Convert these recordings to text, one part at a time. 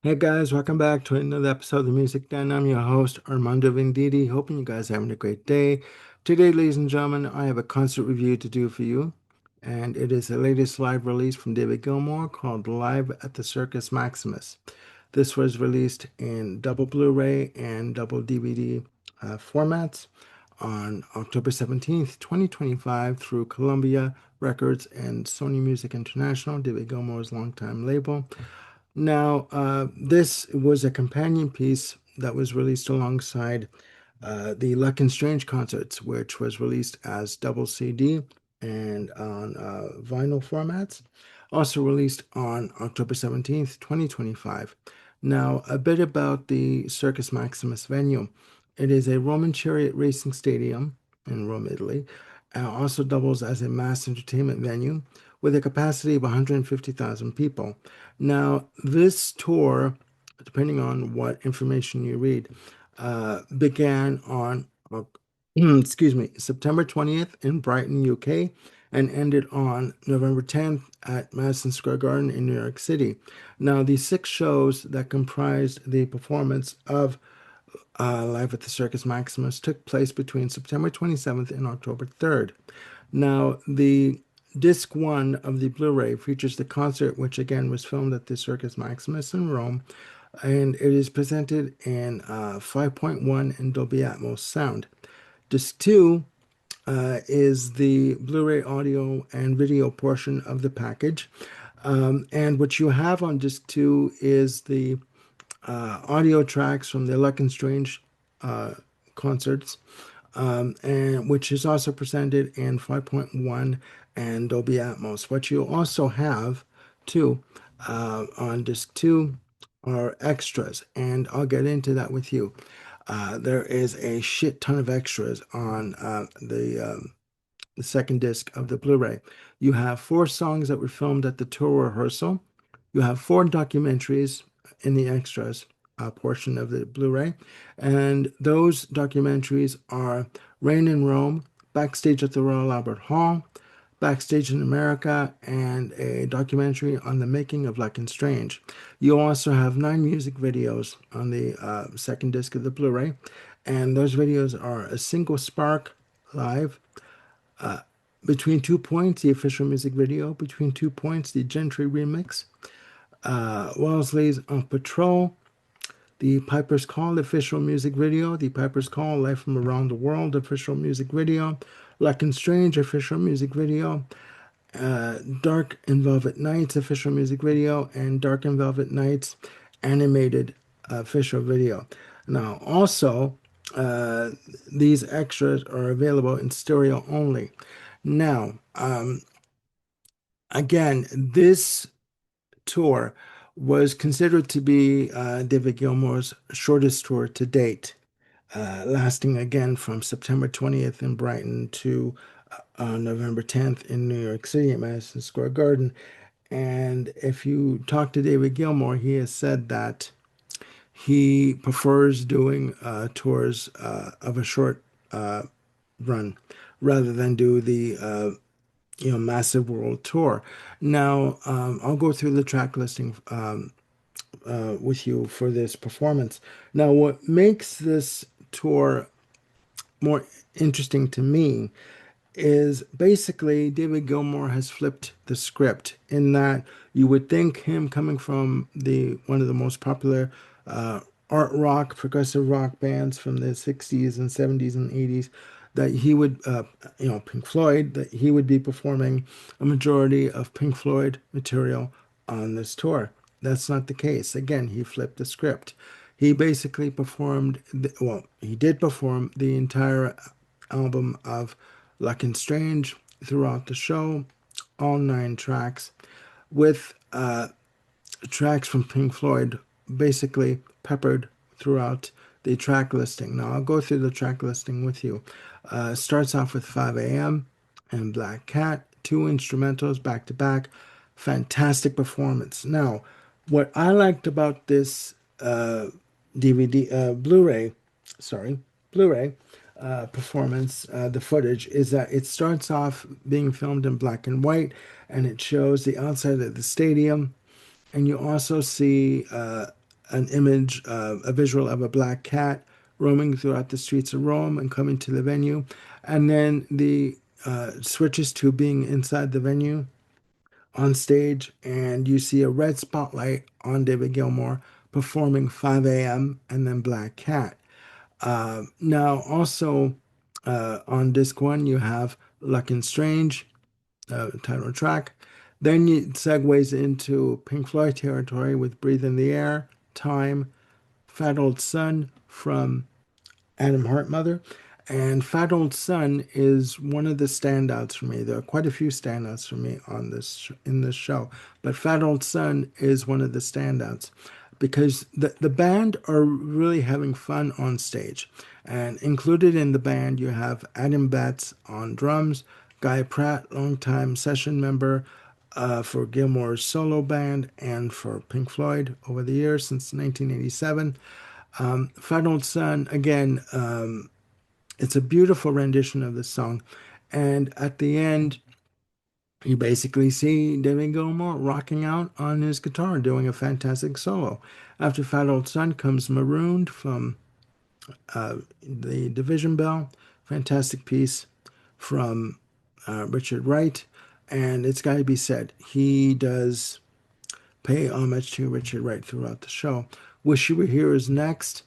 Hey guys, welcome back to another episode of the Music Den. I'm your host, Armando Venditti. Hoping you guys are having a great day. Today, ladies and gentlemen, I have a concert review to do for you, and it is the latest live release from David Gilmour called Live at the Circus Maximus. This was released in double Blu-ray and double DVD formats on October 17th, 2025 through Columbia Records and Sony Music International, David Gilmour's longtime label. Now, this was a companion piece that was released alongside the Luck and Strange concerts, which was released as double CD and on vinyl formats, also released on October 17th, 2025. Now, a bit about the Circus Maximus venue. It is a Roman chariot racing stadium in Rome, Italy. Also doubles as a mass entertainment venue with a capacity of 150,000 people. Now, this tour, depending on what information you read, began on, excuse me, September 20th in Brighton, UK, and ended on November 10th at Madison Square Garden in New York City. Now, the six shows that comprised the performance of Live at the Circus Maximus took place between September 27th and October 3rd. Now, the disc one of the Blu-ray features the concert, which again was filmed at the Circus Maximus in Rome, and it is presented in 5.1 and Dolby Atmos sound. Disc two is the Blu-ray audio and video portion of the package. And what you have on disc two is the audio tracks from the Luck and Strange uh, concerts, and which is also presented in 5.1 and Dolby Atmos. What you also have too on disc two are extras, and I'll get into that with you. There is a shit ton of extras on the second disc of the Blu-ray. You have four songs that were filmed at the tour rehearsal. You have four documentaries in the extras portion of the Blu-ray, and those documentaries are Rain in Rome, Backstage at the Royal Albert Hall, Backstage in America, and a documentary on the making of Luck and Strange. You also have nine music videos on the second disc of the Blu-ray, and those videos are A Single Spark live, uh, Between Two Points, the official music video, Between Two Points, the Gentry remix, Wellesley's On Patrol, the Piper's Call official music video, the Piper's Call Live from Around the World official music video, Luck and Strange official music video, Dark and Velvet Nights official music video, and Dark and Velvet Nights animated official video. Now, also, uh, these extras are available in stereo only. Now, again, this tour was considered to be David Gilmour's shortest tour to date, lasting again from September 20th in Brighton to November 10th in New York City at Madison Square Garden. And if you talk to David Gilmour, he has said that he prefers doing tours of a short run rather than do the massive world tour. Now, I'll go through the track listing with you for this performance. Now, what makes this tour more interesting to me is basically David Gilmour has flipped the script in that you would think him coming from the one of the most popular uh, art rock, progressive rock bands from the 60s and 70s and 80s, that he would, Pink Floyd, that he would be performing a majority of Pink Floyd material on this tour. That's not the case. Again, he flipped the script. He basically performed, he did perform the entire album of Luck and Strange throughout the show, all nine tracks, with tracks from Pink Floyd basically peppered throughout the track listing. Now, I'll go through the track listing with you. Starts off with 5 a.m. and Black Cat, two instrumentals back to back. Fantastic performance. Now, what I liked about this DVD, Blu-ray, sorry, Blu-ray performance, the footage, is that it starts off being filmed in black and white, and it shows the outside of the stadium, and you also see an image, a visual of a black cat roaming throughout the streets of Rome and coming to the venue. And then the switches to being inside the venue on stage, and you see a red spotlight on David Gilmour performing 5 a.m. and then Black Cat. Now, also on disc one, you have Luck and Strange, title track. Then it segues into Pink Floyd territory with Breathe in the Air, Time, Fat Old Son from Adam Hartmother. And Fat Old Son is one of the standouts for me. There are quite a few standouts for me on this in this show, but Fat Old Son is one of the standouts because the band are really having fun on stage. And included in the band, you have Adam Betts on drums, Guy Pratt, longtime session member for Gilmour's solo band and for Pink Floyd over the years since 1987. Fat Old Son, again, it's a beautiful rendition of the song. And at the end, you basically see David Gilmour rocking out on his guitar, doing a fantastic solo. After Fat Old Son comes Marooned from the Division Bell, fantastic piece from Richard Wright. And it's got to be said, he does pay homage to Richard Wright throughout the show. Wish You Were Here is next.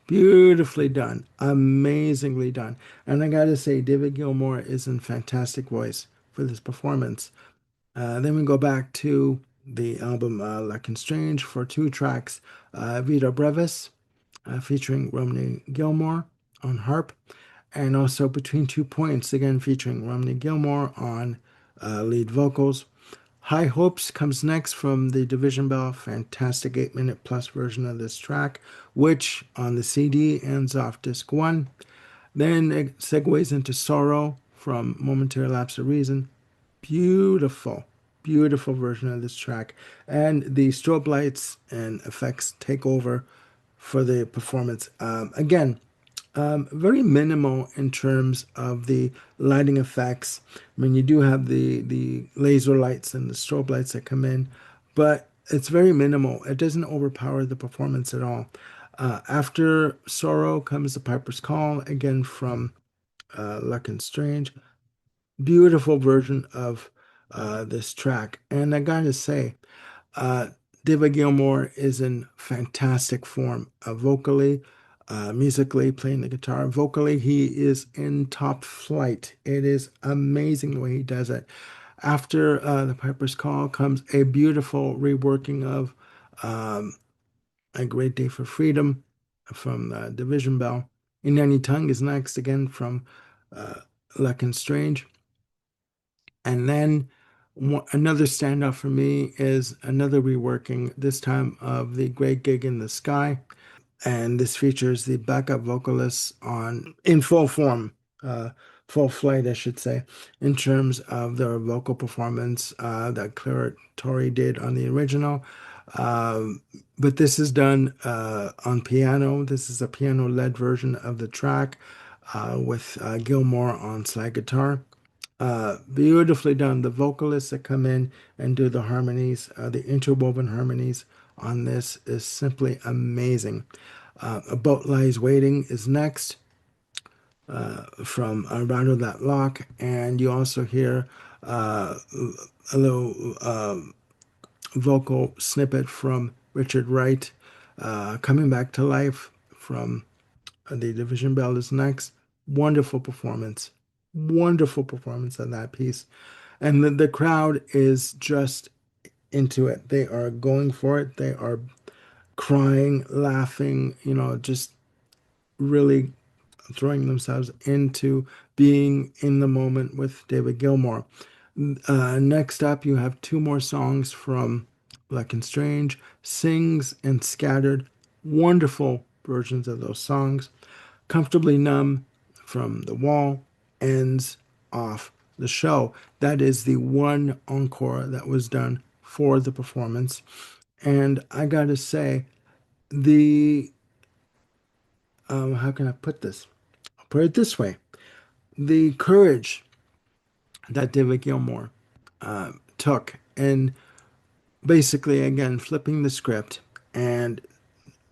Beautifully done, amazingly done. And I gotta say, David Gilmour is in fantastic voice for this performance. Then we go back to the album Luck and Strange for two tracks, Vita Brevis featuring Romney Gilmour on harp, and also Between Two Points, again featuring Romney Gilmour on lead vocals. High Hopes comes next from the Division Bell, fantastic 8 minute plus version of this track, which on the CD ends off disc one. Then it segues into Sorrow from Momentary Lapse of Reason. Beautiful, beautiful version of this track. And the strobe lights and effects take over for the performance. Again, very minimal in terms of the lighting effects. I mean, you do have the laser lights and the strobe lights that come in, but it's very minimal. It doesn't overpower the performance at all. After Sorrow comes The Piper's Call, again from Luck and Strange. Beautiful version of this track. And I gotta say, uh, David Gilmour is in fantastic form vocally, musically, playing the guitar. Vocally, he is in top flight. It is amazing the way he does it. After The Piper's Call comes a beautiful reworking of A Great Day for Freedom from Division Bell. In Any Tongue is next, again from uh, Luck and Strange. And then another standout for me is another reworking, this time of The Great Gig in the Sky. And this features the backup vocalists on in full form, uh, full flight, I should say, in terms of their vocal performance that Claire Torrey did on the original. Um, but this is done on piano. This is a piano-led version of the track with Gilmour on slide guitar. Beautifully done. The vocalists that come in and do the harmonies, the interwoven harmonies on this is simply amazing. A Boat Lies Waiting is next from Rattle That Lock, and you also hear a little vocal snippet from Richard Wright coming back to life from the Division Bell is next. Wonderful performance on that piece. And the crowd is just into it. They are going for it. They are crying, laughing, just really throwing themselves into being in the moment with David Gilmour. Next up, you have two more songs from Luck and Strange, Sings and Scattered. Wonderful versions of those songs. Comfortably Numb from The Wall ends off the show. That is the one encore that was done for the performance. And I gotta say, the how can I put this? I'll put it this way: the courage that David Gilmour took in basically again flipping the script and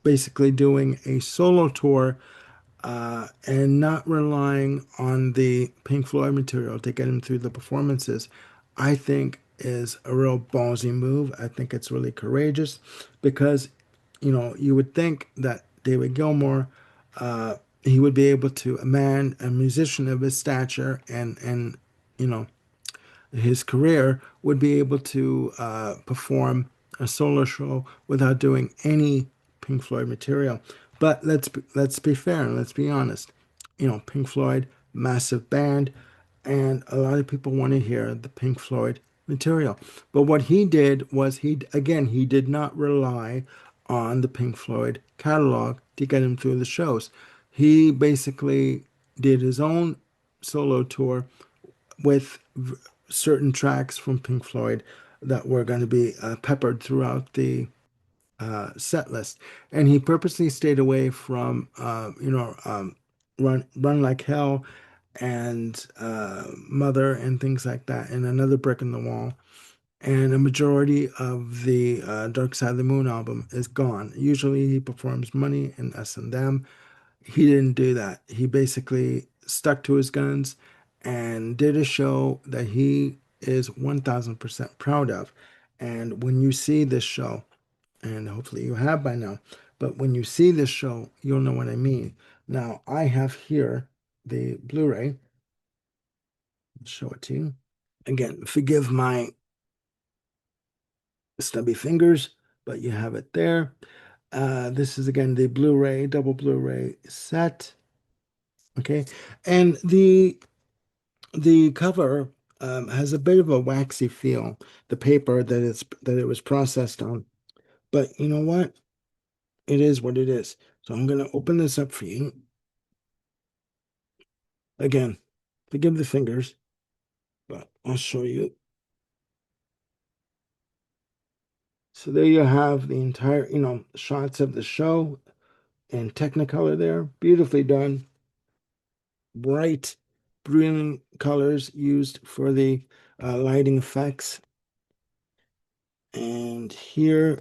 basically doing a solo tour and not relying on the Pink Floyd material to get him through the performances, I think is a real ballsy move. I think it's really courageous because, you would think that David Gilmour, he would be able to, a musician of his stature and you know, his career, would be able to perform a solo show without doing any Pink Floyd material. But let's be fair and let's be honest. Pink Floyd, massive band, and a lot of people want to hear the Pink Floyd material. But what he did was he did not rely on the Pink Floyd catalog to get him through the shows. He basically did his own solo tour with certain tracks from Pink Floyd that were going to be peppered throughout the set list. And he purposely stayed away from, Run Like Hell and Mother and things like that, and Another Brick in the Wall. And a majority of the Dark Side of the Moon album is gone. Usually he performs Money and Us and Them. He didn't do that. He basically stuck to his guns and did a show that he is 1000% proud of. And when you see this show, and hopefully you have by now, but when you see this show, you'll know what I mean. Now, I have here the Blu-ray. I'll show it to you. Again, forgive my stubby fingers, but you have it there. This is again the Blu-ray, double Blu-ray set. Okay, and the cover has a bit of a waxy feel, the paper that it was processed on. But you know what? It is what it is. So I'm gonna open this up for you. Again, forgive the fingers, but I'll show you. So there you have the entire, shots of the show in Technicolor there. Beautifully done. Bright, brilliant colors used for the lighting effects. And here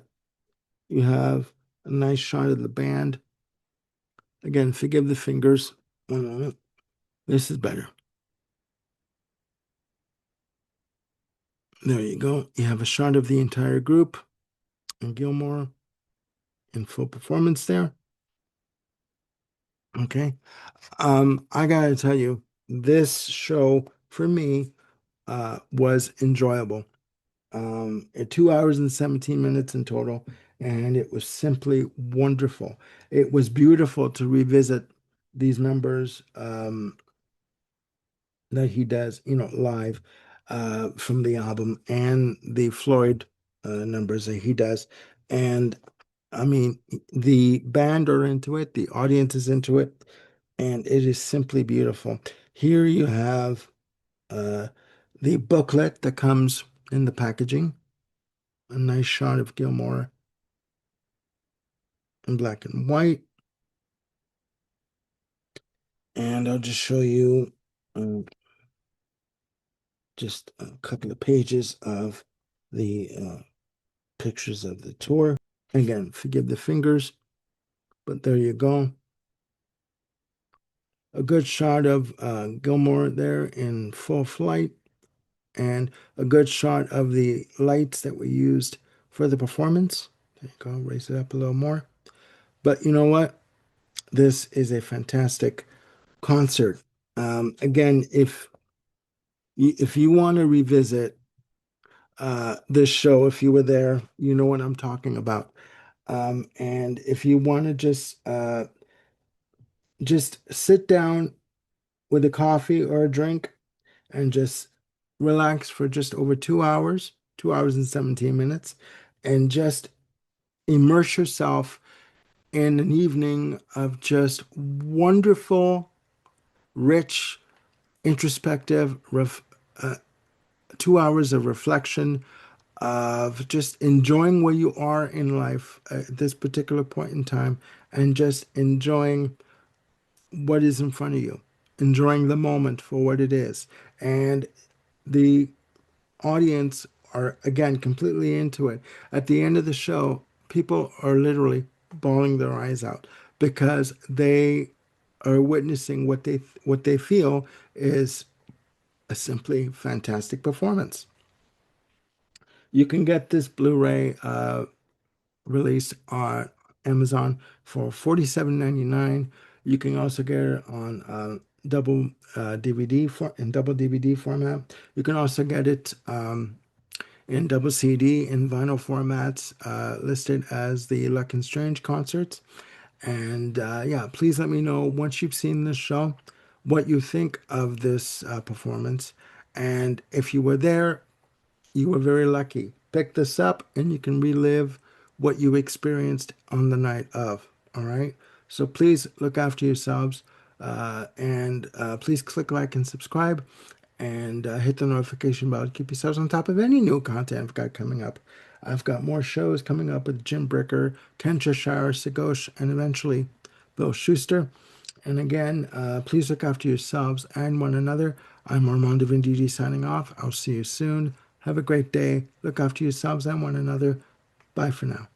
you have a nice shot of the band. Again, forgive the fingers. One moment. This is better. There you go. You have a shot of the entire group and Gilmour in full performance there. Okay. I gotta tell you, this show for me was enjoyable. 2 hours and 17 minutes in total, and it was simply wonderful. It was beautiful to revisit these numbers that he does, live from the album and the Floyd numbers that he does. And I mean, the band are into it, the audience is into it, and it is simply beautiful. Here you have uh, the booklet that comes in the packaging, a nice shot of Gilmour in black and white. And I'll just show you just a couple of pages of the pictures of the tour. Again, forgive the fingers, but there you go. A good shot of Gilmour there in full flight, and a good shot of the lights that were used for the performance. There you go, raise it up a little more. But you know what? This is a fantastic concert. Again, if you want to revisit this show, if you were there, you know what I'm talking about. And if you want to just sit down with a coffee or a drink and just relax for just over 2 hours, 2 hours and 17 minutes, and just immerse yourself in an evening of just wonderful, rich, introspective, 2 hours of reflection, of just enjoying where you are in life at this particular point in time, and just enjoying what is in front of you, enjoying the moment for what it is. And the audience are, again, completely into it. At the end of the show, people are literally bawling their eyes out because they are witnessing what they feel is a simply fantastic performance. You can get this Blu-ray released on Amazon for $47.99. You can also get it on double DVD in double DVD format. You can also get it in double CD in vinyl formats, listed as the Luck and Strange concerts. And yeah, please let me know once you've seen this show what you think of this performance. And if you were there, you were very lucky. Pick this up and you can relive what you experienced on the night of. All right. So please look after yourselves, and please click like and subscribe, and hit the notification bell to keep yourselves on top of any new content I've got coming up. I've got more shows coming up with Jim Bricker, Ken Cheshire, Sagosh, and eventually Bill Schuster. And again, please look after yourselves and one another. I'm Armando Venditti signing off. I'll see you soon. Have a great day. Look after yourselves and one another. Bye for now.